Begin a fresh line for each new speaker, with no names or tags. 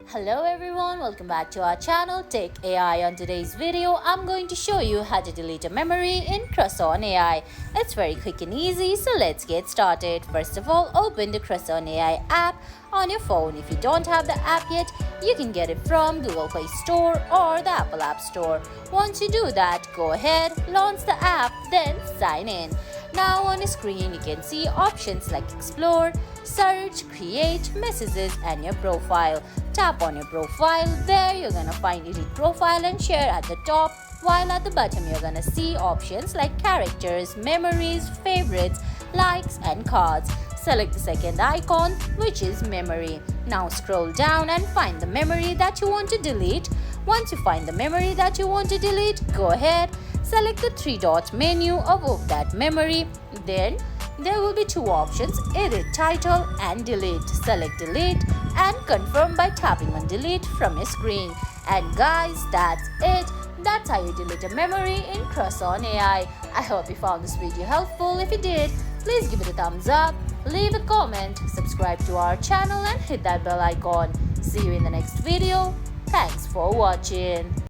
Hello everyone, welcome back to our channel Tech AI. On today's video, I'm going to show you how to delete a memory in CrushOn.AI. It's very quick and easy, so let's get started. First of all, open the CrushOn.AI app on your phone. If you don't have the app yet, you can get it from Google Play Store or the Apple App Store. Once you do that, go ahead, launch the app, then sign in. Now on the screen, you can see options like Explore, Search, Create, Messages, and your profile. Tap on your profile. There you're gonna find Edit Profile and Share at the top, while at the bottom you're gonna see options like Characters, Memories, Favorites, Likes, and Cards. Select the second icon, which is Memory. Now scroll down and find the memory that you want to delete. Once you find the memory that you want to delete, go ahead, select the three-dot menu above that memory. Then there will be two options, Edit Title and Delete. Select Delete and confirm by tapping on Delete from your screen. And guys, that's it. That's how you delete a memory in CrushOn.AI. I hope you found this video helpful. If you did, please give it a thumbs up, leave a comment, subscribe to our channel and hit that bell icon. See you in the next video. Thanks for watching.